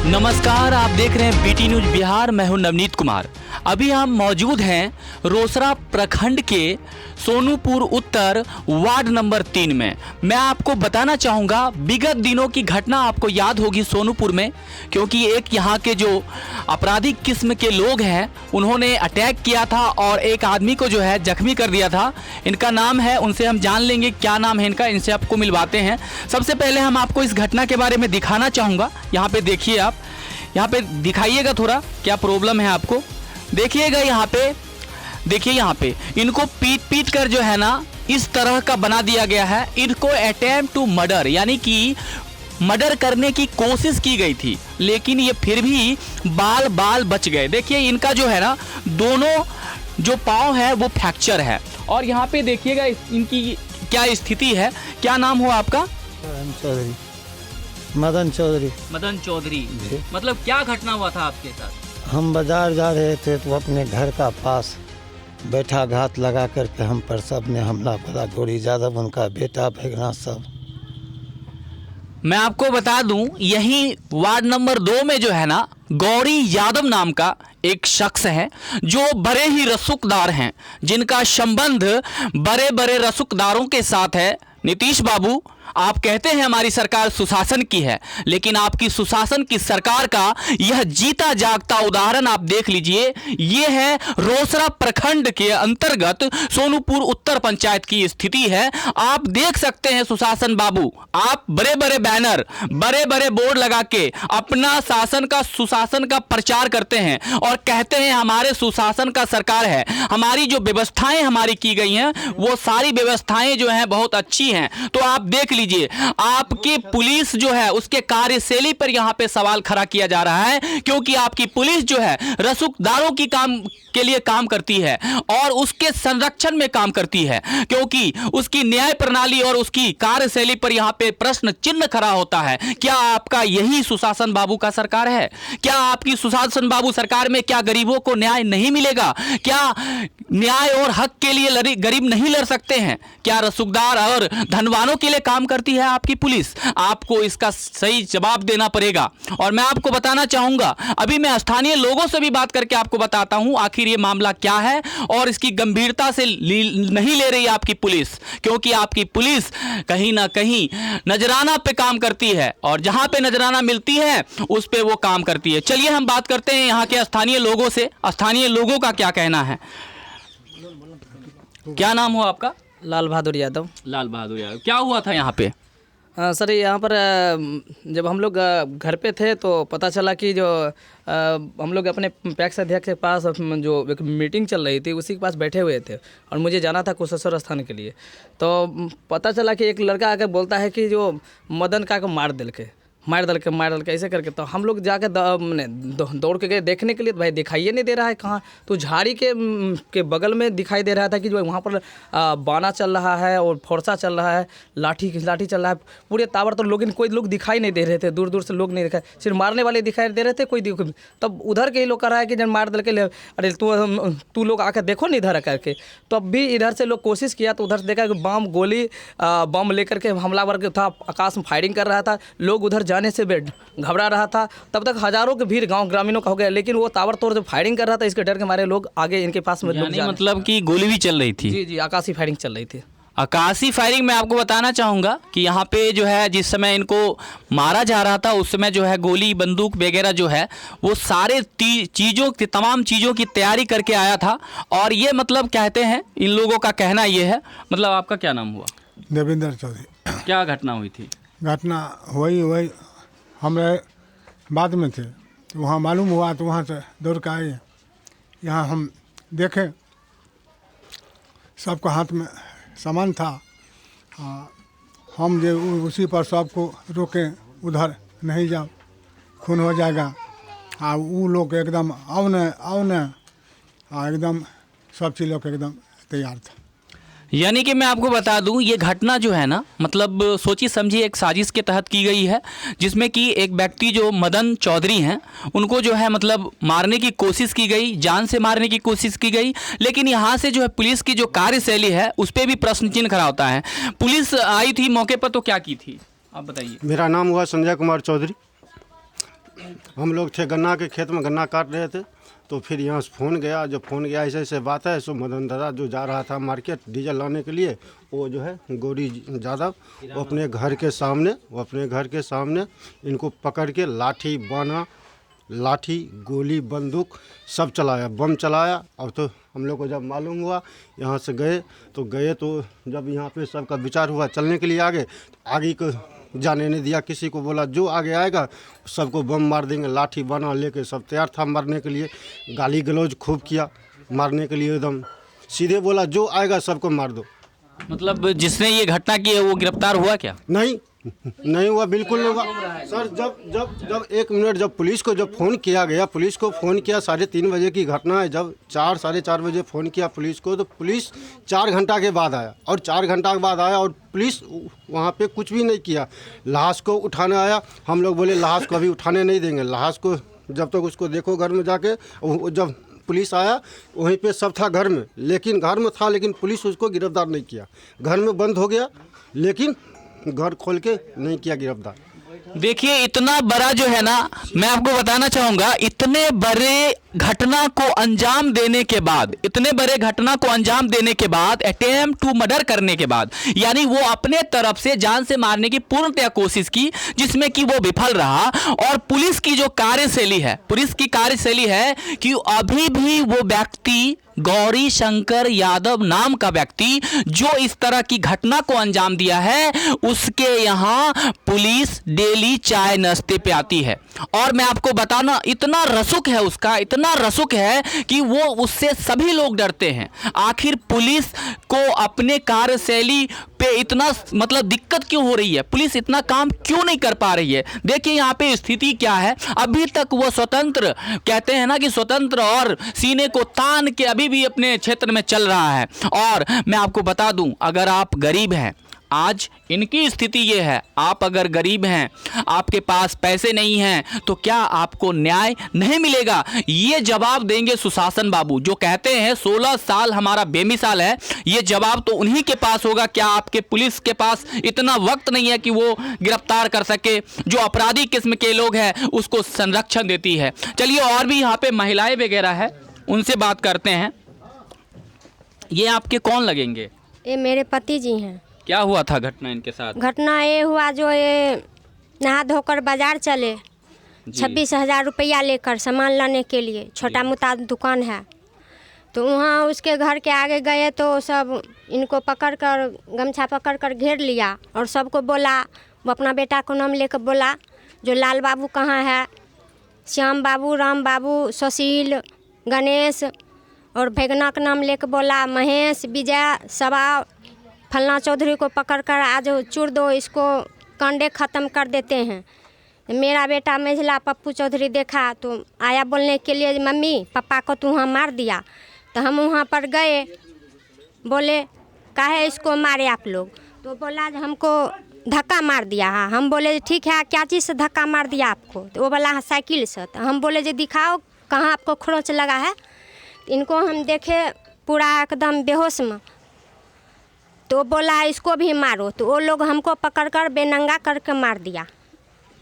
नमस्कार, आप देख रहे हैं बीटी न्यूज बिहार। मैं हूं नवनीत कुमार। अभी हम मौजूद हैं रोसड़ा प्रखंड के सोनूपुर उत्तर वार्ड नंबर 3 में। मैं आपको बताना चाहूँगा, विगत दिनों की घटना आपको याद होगी सोनूपुर में, क्योंकि एक यहाँ के जो आपराधिक किस्म के लोग हैं उन्होंने अटैक किया था और एक आदमी को जो है जख्मी कर दिया था। इनका नाम है, उनसे हम जान लेंगे क्या नाम है इनका, इनसे आपको मिलवाते हैं। सबसे पहले हम आपको इस घटना के बारे में दिखाना चाहूँगा। यहाँ पे देखिए, आप यहाँ पे दिखाइएगा थोड़ा क्या प्रॉब्लम है आपको। देखिएगा यहाँ पे, देखिए यहाँ पे इनको पीट पीट कर जो है ना इस तरह का बना दिया गया है। इनको अटेम्प्ट टू मर्डर यानी कि मर्डर करने की कोशिश की गई थी, लेकिन ये फिर भी बाल बच गए। देखिए इनका जो है ना दोनों जो पाँव है वो फ्रैक्चर है। और यहाँ पे देखिएगा इनकी क्या स्थिति है। क्या नाम हो आपका? मदन चौधरी। मदन चौधरी। मतलब क्या घटना हुआ था आपके साथ? हम बाजार जा रहे थे तो अपने घर का पास बैठा घात लगा करके हम पर सब ने हमला करा। गौरी यादव, उनका बेटा, भगना सब। मैं आपको बता दूं, यही वार्ड नंबर 2 में जो है ना गौरी यादव नाम का एक शख्स है जो बड़े ही रसूखदार हैं, जिनका संबंध बड़े बड़े रसूखदारों के साथ है। नीतीश बाबू, आप कहते हैं हमारी सरकार सुशासन की है, लेकिन आपकी सुशासन की सरकार का यह जीता जागता उदाहरण आप देख लीजिए। ये है रोसड़ा प्रखंड के अंतर्गत सोनूपुर उत्तर पंचायत की स्थिति है। आप देख सकते हैं सुशासन बाबू, आप बड़े बड़े बैनर, बड़े बड़े बोर्ड लगा के अपना शासन का सुशासन का प्रचार करते हैं और कहते हैं हमारे सुशासन का सरकार है। हमारी जो व्यवस्थाएं हमारी की गई हैं वो सारी व्यवस्थाएं जो हैं बहुत अच्छी हैं। तो आप देख लीजिए, आपकी पुलिस जो है उसके कार्यशैली पर यहां पे सवाल खड़ा किया जा रहा है, क्योंकि आपकी पुलिस जो है रसूखदारों की काम के लिए काम करती है और उसके संरक्षण में काम करती है, क्योंकि उसकी न्याय प्रणाली और उसकी कार्यशैली पर यहां पे प्रश्न चिन्ह खड़ा होता है। क्या आपका यही सुशासन बाबू का सरकार है? क्या आपकी सुशासन बाबू सरकार में क्या गरीबों को न्याय नहीं मिलेगा? क्या न्याय और हक के लिए गरीब नहीं लड़ सकते हैं? क्या रसूखदार और धनवानों के लिए काम करती है आपकी पुलिस? आपको इसका सही जवाब देना पड़ेगा। और मैं आपको बताना चाहूंगा, अभी मैं स्थानीय लोगों से भी बात करके आपको बताता हूं आखिर ये मामला क्या है और इसकी गंभीरता से नहीं ले रही आपकी पुलिस, क्योंकि आपकी पुलिस कहीं ना कहीं नजराना पे काम करती है और जहां पे नजराना मिलती है उस पे वो काम करती है। चलिए हम बात करते हैं यहाँ के स्थानीय लोगों से, स्थानीय लोगों का क्या कहना है। क्या नाम हो आपका? लाल बहादुर यादव। लाल बहादुर यादव, क्या हुआ था यहाँ पे? सर यहाँ पर जब हम लोग घर पे थे तो पता चला कि जो हम लोग अपने पैक्स अध्यक्ष के पास जो एक मीटिंग चल रही थी उसी के पास बैठे हुए थे और मुझे जाना था कुशेश्वर स्थान के लिए। तो पता चला कि एक लड़का आकर बोलता है कि जो मदन का को मार दल के ऐसे करके। तो हम लोग जाकर दौड़ के गए देखने के लिए। तो भाई दिखाई नहीं दे रहा है कहाँ, तो झाड़ी के बगल में दिखाई दे रहा था कि जो वहाँ पर बाना चल रहा है और फोर्सा चल रहा है, लाठी चल रहा है पूरे तावर। तो लोग कोई लोग दिखाई नहीं दे रहे थे, दूर दूर से लोग नहीं दिखाई, सिर्फ मारने वाले दिखाई दे रहे थे। कोई तब उधर के ही लोग कर रहा है कि जब मार दल के ले, अरे तू लोग आकर देखो नहीं इधर करके। तो अब भी इधर से लोग कोशिश किया तो उधर से देखा कि बम लेकर के हमलावर था, आकाश में फायरिंग कर रहा था। लोग उधर जाने से घबरा रहा था। तब तक हजारों के भीड़ गांव ग्रामीणों का हो गया, लेकिन वो ताबड़तोड़ जो फायरिंग कर रहा था इसके डर के मारे लोग आगे इनके पास में लोग मतलब कि गोली भी चल रही थी? जी, आकाशी फायरिंग चल रही थी। आकाशी फायरिंग मैं आपको बताना चाहूँगा कि यहाँ पे जो है जिस समय इनको मारा जा रहा था उस समय जो है गोली बंदूक वगैरह जो है वो सारे तमाम चीज़ों की तैयारी करके आया था। और ये मतलब कहते हैं, इन लोगों का कहना ये है। मतलब आपका क्या नाम हुआ? देवेंद्र चौधरी। क्या घटना हुई थी? घटना वही हम बाद में थे तो वहाँ मालूम हुआ तो वहाँ से दौड़ के आए। यहाँ हम देखे सबका हाथ में सामान था। हम जो उसी पर सबको रोकें, उधर नहीं जाओ, खून हो जाएगा। वो लोग एकदम आओ न एकदम सब चीज़ लोग एकदम तैयार था। यानी कि मैं आपको बता दूं, ये घटना जो है ना मतलब सोची समझी एक साजिश के तहत की गई है, जिसमें कि एक व्यक्ति जो मदन चौधरी हैं उनको जो है मतलब मारने की कोशिश की गई, जान से मारने की कोशिश की गई। लेकिन यहाँ से जो है पुलिस की जो कार्यशैली है उस पर भी प्रश्न चिन्ह खड़ा होता है। पुलिस आई थी मौके पर तो क्या की थी आप बताइए। मेरा नाम हुआ संजय कुमार चौधरी। हम लोग थे गन्ना के खेत में, गन्ना काट रहे थे, तो फिर यहाँ से फ़ोन गया। जब फ़ोन गया ऐसे ऐसे बात है, सो मदन दादा जो जा रहा था मार्केट डीजल लाने के लिए, वो जो है गौरी यादव, वो अपने घर के सामने इनको पकड़ के लाठी बाना, लाठी गोली बंदूक सब चलाया, बम चलाया। अब तो हम लोग को जब मालूम हुआ, यहाँ से गए तो जब यहाँ पे सबका विचार हुआ चलने के लिए आगे को जाने नहीं दिया किसी को। बोला जो आगे आएगा सबको बम मार देंगे। लाठी बना लेके सब तैयार था मारने के लिए, गाली गलौज खूब किया मारने के लिए। एकदम सीधे बोला जो आएगा सबको मार दो। मतलब जिसने ये घटना की है वो गिरफ्तार हुआ क्या? नहीं हुआ, बिल्कुल नहीं हुआ सर। जब 1 मिनट जब पुलिस को जब फ़ोन किया गया, पुलिस को फ़ोन किया 3:30 बजे की घटना है। जब 4-4:30 बजे फ़ोन किया पुलिस को, तो पुलिस 4 घंटा के बाद आया, और 4 घंटा के बाद आया और पुलिस वहाँ पे कुछ भी नहीं किया। लाश को उठाने आया, हम लोग बोले लाश को अभी उठाने नहीं देंगे, लाश को जब तक उसको देखो घर में जाके। जब पुलिस आया वहीं पे सब था घर में, लेकिन घर में था लेकिन पुलिस उसको गिरफ्तार नहीं किया। घर में बंद हो गया लेकिन घर खोल के नहीं किया गिरफ्तार। देखिए इतना बड़ा जो है ना, मैं आपको बताना चाहूंगा, इतने बड़े घटना को अंजाम देने के बाद अटेम्प्ट टू मर्डर करने के बाद, यानी वो अपने तरफ से जान से मारने की पूर्णतया कोशिश की, जिसमें कि वो विफल रहा। और पुलिस की कार्यशैली है कि अभी भी वो व्यक्ति, गौरी शंकर यादव नाम का व्यक्ति जो इस तरह की घटना को अंजाम दिया है, उसके यहाँ पुलिस डेली चाय नाश्ते पे आती है। और मैं आपको बताना, इतना रसूख है उसका, इतना रसूख है कि वो उससे सभी लोग डरते हैं। आखिर पुलिस को अपने कार्यशैली पे इतना मतलब दिक्कत क्यों हो रही है? पुलिस इतना काम क्यों नहीं कर पा रही है? देखिए यहाँ पे स्थिति क्या है। अभी तक वो स्वतंत्र, कहते हैं ना कि स्वतंत्र और सीने को तान के अभी भी अपने क्षेत्र में चल रहा है। और मैं आपको बता दूं, अगर आप गरीब हैं, आज इनकी स्थिति ये है, आप अगर गरीब हैं, आपके पास पैसे नहीं हैं, तो क्या आपको न्याय नहीं मिलेगा? ये जवाब देंगे सुशासन बाबू, जो कहते हैं 16 साल हमारा बेमिसाल है। ये जवाब तो उन्हीं के पास होगा। क्या आपके पुलिस के पास इतना वक्त नहीं है कि वो गिरफ्तार कर सके? जो अपराधी किस्म के लोग हैं उसको संरक्षण देती है। चलिए, और भी यहाँ पे महिलाएं वगैरह है, उनसे बात करते हैं। ये आपके कौन लगेंगे? ये मेरे पति जी हैं। क्या हुआ था घटना इनके साथ? घटना ये हुआ, जो ये नहा धोकर बाजार चले 26,000 रुपया लेकर सामान लाने के लिए, छोटा मोटा दुकान है। तो वहाँ उसके घर के आगे गए तो सब इनको पकड़कर, गमछा पकड़कर घेर लिया और सबको बोला, वो अपना बेटा को नाम लेकर बोला, जो लाल बाबू कहाँ है, श्याम बाबू, राम बाबू, सुशील, गणेश, और भैगना का नाम लेकर बोला, महेश, विजय, सबा, फलना चौधरी को पकड़कर आज चूर दो, इसको कंडे ख़त्म कर देते हैं। मेरा बेटा मेझला पप्पू चौधरी देखा तो आया बोलने के लिए, मम्मी पापा को तू वहाँ मार दिया। तो हम वहाँ पर गए, बोले काहे इसको मारे आप लोग? तो बोला हमको धक्का मार दिया है। हम बोले ठीक है, क्या चीज़ से धक्का मार दिया आपको? तो वो बोला साइकिल से। तो हम बोले जो दिखाओ कहाँ आपको खरोंच लगा है। इनको हम देखे पूरा एकदम बेहोश में, तो बोला इसको भी मारो। तो वो लोग हमको पकड़कर बेनंगा करके मार दिया।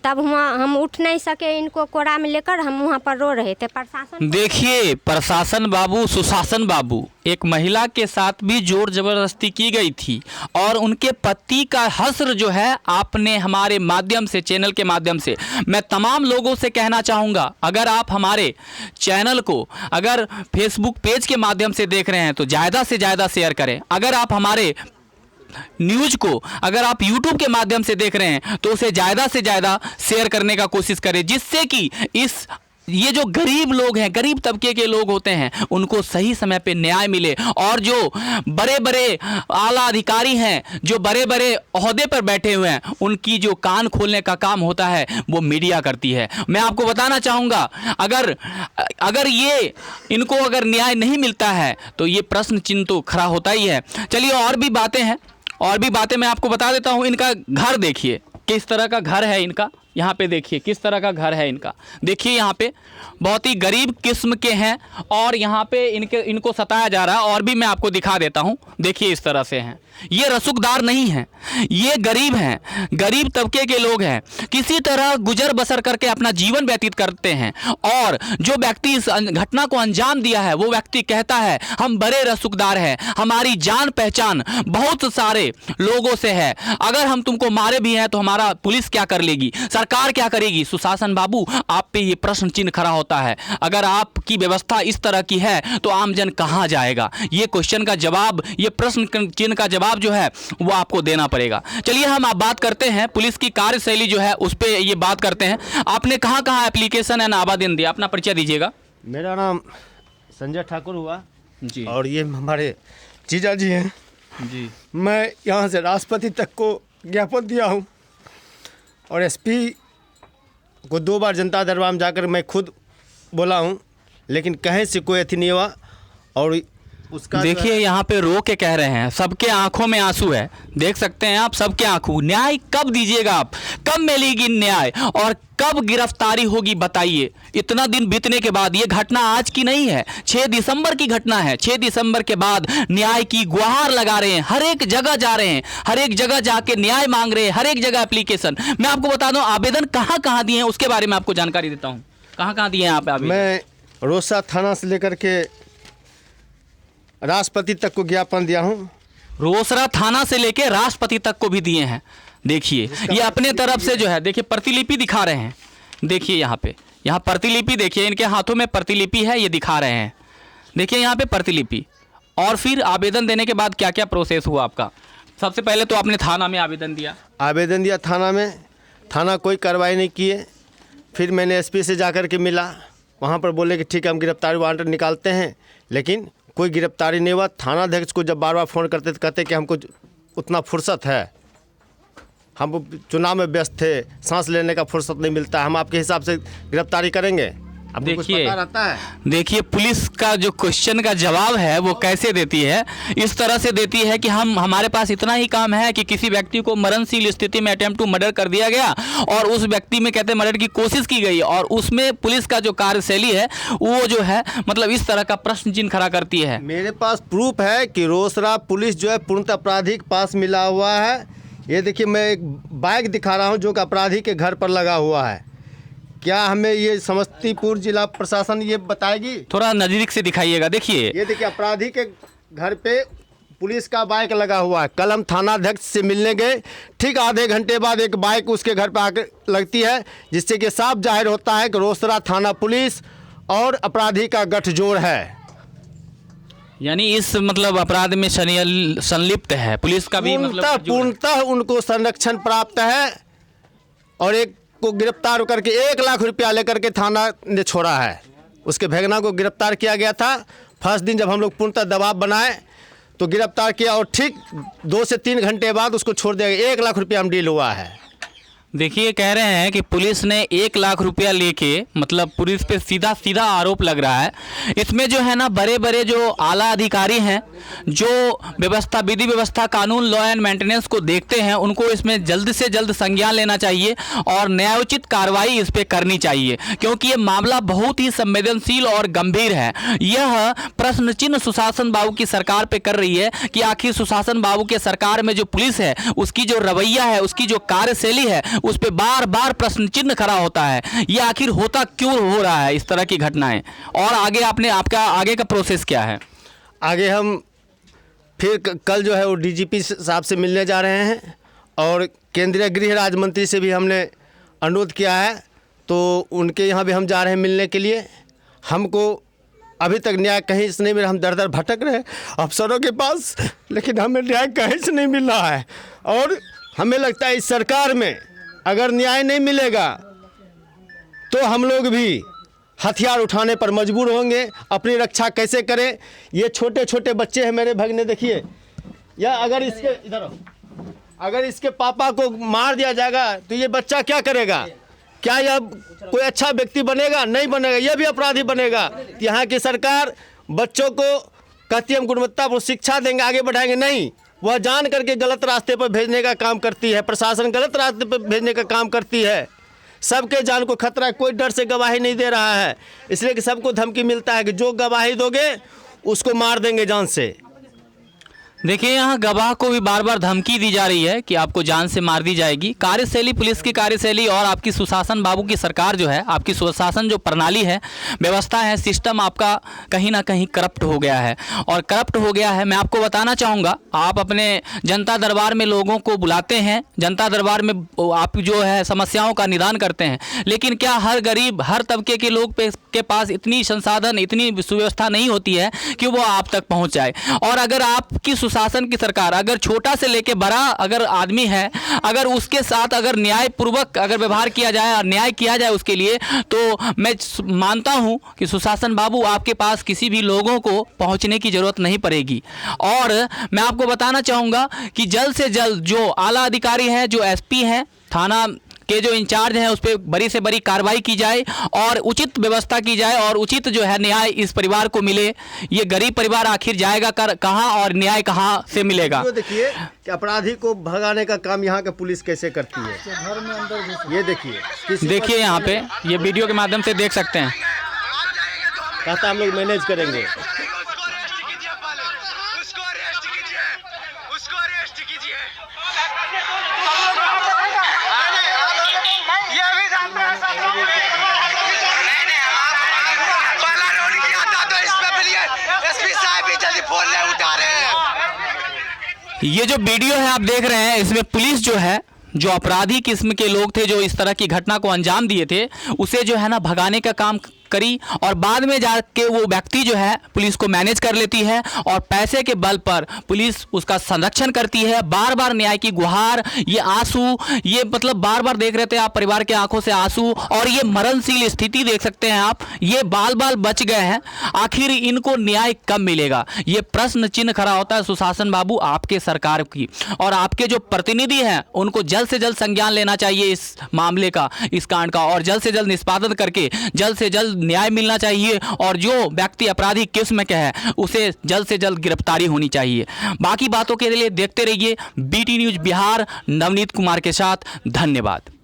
तब वहाँ हम उठ नहीं सके, इनको कोरा में लेकर हम वहाँ पर रो रहे थे। प्रशासन, देखिए प्रशासन बाबू, सुशासन बाबू, एक महिला के साथ भी जोर जबरदस्ती की गई थी और उनके पति का हश्र जो है, आपने हमारे माध्यम से, चैनल के माध्यम से मैं तमाम लोगों से कहना चाहूँगा, अगर आप हमारे चैनल को अगर फेसबुक पेज के माध्यम से देख रहे हैं तो ज़्यादा से ज़्यादा शेयर करें। अगर आप हमारे न्यूज़ को अगर आप YouTube के माध्यम से देख रहे हैं तो उसे ज़्यादा से ज़्यादा शेयर करने का कोशिश करें, जिससे कि ये जो गरीब लोग हैं, गरीब तबके के लोग होते हैं, उनको सही समय पे न्याय मिले। और जो बड़े बड़े आला अधिकारी हैं, जो बड़े बड़े ओहदे पर बैठे हुए हैं, उनकी जो कान खोलने का काम होता है वो मीडिया करती है। मैं आपको बताना चाहूँगा, अगर ये इनको अगर न्याय नहीं मिलता है तो ये प्रश्न चिन्ह तो खड़ा होता ही है। चलिए, और भी बातें हैं, और भी बातें मैं आपको बता देता हूँ। इनका घर देखिए किस तरह का घर है इनका। यहाँ पे देखिए किस तरह का घर है इनका। देखिए यहाँ पे बहुत ही गरीब किस्म के हैं और यहाँ पे इनको सताया जा रहा है। और भी मैं आपको दिखा देता हूँ, देखिए इस तरह से हैं। ये रसूखदार नहीं हैं, ये गरीब हैं, गरीब तबके के लोग हैं, किसी तरह गुजर बसर करके अपना जीवन व्यतीत करते हैं। और जो व्यक्ति इस घटना को अंजाम दिया है वो व्यक्ति कहता है हम बड़े रसूखदार हैं, हमारी जान पहचान बहुत सारे लोगों से है, अगर हम तुमको मारे भी हैं तो हमारा पुलिस क्या कर लेगी, सरकार क्या करेगी। सुशासन बाबू, आप पे ये प्रश्न चिन्ह खड़ा होता है। अगर आपकी व्यवस्था इस तरह की है तो आमजन कहां जाएगा? ये क्वेश्चन का जवाब, ये प्रश्न चिन्ह का जवाब जो है वो आपको देना पड़ेगा। चलिए हम आप बात करते हैं पुलिस की कार्यशैली जो है उस पर ये बात करते हैं। आपने कहां कहां एप्लीकेशन एंड आवेदन दिया, अपना परिचय दीजिएगा। मेरा नाम संजय ठाकुर हुआ जी। और ये हमारे जीजा जी हैं जी। मैं यहाँ से राष्ट्रपति तक को ज्ञापन दिया हूँ और एसपी को 2 बार जनता दरबार में जाकर मैं खुद बोला हूँ, लेकिन कहीं से कोई अथी नहीं हुआ। और उसका देखिए यहाँ पे रो के कह रहे हैं, सबके आंखों में आंसू है, देख सकते हैं आप, सबके आंखों। न्याय कब दीजिएगा आप, कब मिलेगी न्याय और कब गिरफ्तारी होगी बताइए। इतना दिन बीतने के बाद, ये घटना आज की नहीं है, 6 दिसंबर की घटना है। 6 दिसंबर के बाद न्याय की गुहार लगा रहे हैं, हर एक जगह जा रहे हैं, हर एक जगह जाके न्याय मांग रहे हैं, हर एक जगह एप्लीकेशन। मैं आपको बता दूं आवेदन कहाँ कहाँ दिए हैं उसके बारे में आपको जानकारी देता हूँ। कहाँ कहाँ दिए हैं आप आवेदन? मैं रोसा थाना से लेकर के राष्ट्रपति तक को ज्ञापन दिया हूँ। रोसड़ा थाना से लेके राष्ट्रपति तक को भी दिए हैं। देखिए ये अपने तरफ से जो है, देखिए प्रतिलिपि दिखा रहे हैं, देखिए यहाँ पे, यहाँ प्रतिलिपि देखिए, इनके हाथों में प्रतिलिपि है, ये दिखा रहे हैं, देखिए यहाँ पे प्रतिलिपि। और फिर आवेदन देने के बाद क्या क्या प्रोसेस हुआ आपका? सबसे पहले तो आपने थाना में आवेदन दिया। आवेदन दिया थाना में, थाना कोई कार्रवाई नहीं किए। फिर मैंने एसपी से जाकर के मिला, वहाँ पर बोले कि ठीक है हम गिरफ्तारी वारंट निकालते हैं, लेकिन कोई गिरफ्तारी नहीं हुआ। थाना अध्यक्ष को जब बार बार फ़ोन करते तो कहते कि हमको उतना फुर्सत है, हम चुनाव में व्यस्त थे, सांस लेने का फुर्सत नहीं मिलता है, हम आपके हिसाब से गिरफ्तारी करेंगे। आपको कुछ देखिए, पता रहता है? देखिए पुलिस का जो क्वेश्चन का जवाब है वो कैसे देती है, इस तरह से देती है कि हमारे पास इतना ही काम है कि किसी व्यक्ति को मरणशील स्थिति में अटेम्प्ट टू मर्डर कर दिया गया और उस व्यक्ति में कहते मर्डर की कोशिश की गई, और उसमें पुलिस का जो कार्यशैली है वो जो है मतलब इस तरह का प्रश्न चिन्ह खड़ा करती है। मेरे पास प्रूफ है कि रोसड़ा पुलिस जो है पूर्णतः अपराधी के पास मिला हुआ है। ये देखिए मैं एक बाइक दिखा रहा हूँ जो कि अपराधी के घर पर लगा हुआ है। क्या हमें ये समस्तीपुर जिला प्रशासन ये बताएगी? थोड़ा नजदीक से दिखाइएगा। देखिए ये देखिए अपराधी के घर पे पुलिस का बाइक लगा हुआ है। कल हम थानाध्यक्ष से मिलने गए, ठीक आधे घंटे बाद एक बाइक उसके घर पे आकर लगती है, जिससे कि साफ जाहिर होता है कि रोसड़ा थाना पुलिस और अपराधी का गठजोड़ है। यानी इस मतलब अपराध में संलिप्त है पुलिस का भी मतलब पूर्णतः उनको संरक्षण प्राप्त है और एक को गिरफ्तार करके 1 लाख रुपया लेकर के थाना ने छोड़ा है। उसके भगना को गिरफ्तार किया गया था। फर्स्ट दिन जब हम लोग पूर्णतः दबाव बनाए तो गिरफ्तार किया और ठीक 2 से 3 घंटे बाद उसको छोड़ दिया गया। 1 लाख रुपया हम डील हुआ है। देखिए कह रहे हैं कि पुलिस ने 1 लाख रुपया लेके मतलब पुलिस पे सीधा सीधा आरोप लग रहा है। इसमें जो है ना बड़े बड़े जो आला अधिकारी हैं जो व्यवस्था विधि व्यवस्था कानून लॉ एंड मेंटेनेंस को देखते हैं उनको इसमें जल्द से जल्द संज्ञान लेना चाहिए और न्यायोचित कार्रवाई इस पर करनी चाहिए, क्योंकि ये मामला बहुत ही संवेदनशील और गंभीर है। यह प्रश्न चिन्ह सुशासन बाबू की सरकार पे कर रही है कि आखिर सुशासन बाबू के सरकार में जो पुलिस है उसकी जो रवैया है, उसकी जो कार्यशैली है, उस पे बार बार प्रश्न चिन्ह खड़ा होता है। ये आखिर होता क्यों हो रहा है इस तरह की घटनाएं? और आगे आपका आगे का प्रोसेस क्या है? आगे हम फिर कल जो है वो डीजीपी साहब से मिलने जा रहे हैं और केंद्रीय गृह राज्य मंत्री से भी हमने अनुरोध किया है, तो उनके यहाँ भी हम जा रहे हैं मिलने के लिए। हमको अभी तक न्याय कहीं से नहीं मिला, हम दर दर भटक रहे हैं अफसरों के पास, लेकिन हमें न्याय कहीं से नहीं मिल रहा है। और हमें लगता है इस सरकार में अगर न्याय नहीं मिलेगा तो हम लोग भी हथियार उठाने पर मजबूर होंगे। अपनी रक्षा कैसे करें? ये छोटे छोटे बच्चे हैं मेरे भगने, देखिए, या अगर इसके इधर अगर इसके पापा को मार दिया जाएगा तो ये बच्चा क्या करेगा? क्या यह कोई अच्छा व्यक्ति बनेगा? नहीं बनेगा, यह भी अपराधी बनेगा। यहाँ की सरकार बच्चों को कहती है हम गुणवत्तापूर्ण शिक्षा देंगे, आगे बढ़ाएंगे, नहीं, वह जान करके गलत रास्ते पर भेजने का काम करती है। प्रशासन गलत रास्ते पर भेजने का काम करती है। सबके जान को खतरा है, कोई डर से गवाही नहीं दे रहा है, इसलिए कि सबको धमकी मिलता है कि जो गवाही दोगे उसको मार देंगे जान से। देखिए, यहाँ गवाह को भी बार बार धमकी दी जा रही है कि आपको जान से मार दी जाएगी। कार्यशैली, पुलिस की कार्यशैली और आपकी सुशासन बाबू की सरकार जो है, आपकी सुशासन जो प्रणाली है, व्यवस्था है, सिस्टम आपका कहीं ना कहीं करप्ट हो गया है। और करप्ट हो गया है, मैं आपको बताना चाहूँगा, आप अपने जनता दरबार में लोगों को बुलाते हैं, जनता दरबार में आप जो है समस्याओं का निदान करते हैं, लेकिन क्या हर गरीब, हर तबके के लोग के पास इतनी संसाधन, इतनी सुव्यवस्था नहीं होती है कि वो आप तक पहुँच जाए। और अगर आपकी शासन की सरकार, अगर छोटा से लेके बड़ा अगर आदमी है, अगर उसके साथ अगर न्यायपूर्वक अगर व्यवहार किया जाए और न्याय किया जाए उसके लिए, तो मैं मानता हूं कि सुशासन बाबू आपके पास किसी भी लोगों को पहुंचने की जरूरत नहीं पड़ेगी। और मैं आपको बताना चाहूंगा कि जल्द से जल्द जो आला अधिकारी हैं, जो एसपी हैं, थाना के जो इंचार्ज हैं, उस पर बड़ी से बड़ी कार्रवाई की जाए और उचित व्यवस्था की जाए और उचित जो है न्याय इस परिवार को मिले। ये गरीब परिवार आखिर जाएगा कहाँ और न्याय कहाँ से मिलेगा? तो देखिए कि अपराधी को भगाने का काम यहाँ के पुलिस कैसे करती है। ये देखिए यहाँ पे, ये वीडियो के माध्यम से देख सकते हैं। कहता हम लोग मैनेज करेंगे। ये जो वीडियो है आप देख रहे हैं, इसमें पुलिस जो है, जो अपराधी किस्म के लोग थे जो इस तरह की घटना को अंजाम दिए थे, उसे जो है ना भगाने का काम करी और बाद में जाके वो व्यक्ति जो है पुलिस को मैनेज कर लेती है और पैसे के बल पर पुलिस उसका संरक्षण करती है। बार बार न्याय की गुहार, ये आंसू, ये मतलब बार बार देख रहे थे आप परिवार के आंखों से आंसू, और ये मरणशील स्थिति देख सकते हैं आप, ये बाल बाल बच गए हैं। आखिर इनको न्याय कब मिलेगा? ये प्रश्न चिन्ह खड़ा होता है सुशासन बाबू आपके सरकार की, और आपके जो प्रतिनिधि हैं उनको जल्द से जल्द संज्ञान लेना चाहिए इस मामले का, इस कांड का, और जल्द से जल्द निष्पादन करके जल्द से जल्द न्याय मिलना चाहिए और जो व्यक्ति अपराधी किस्म के है उसे जल्द से जल्द गिरफ्तारी होनी चाहिए। बाकी बातों के लिए देखते रहिए BT न्यूज़ बिहार। नवनीत कुमार के साथ, धन्यवाद।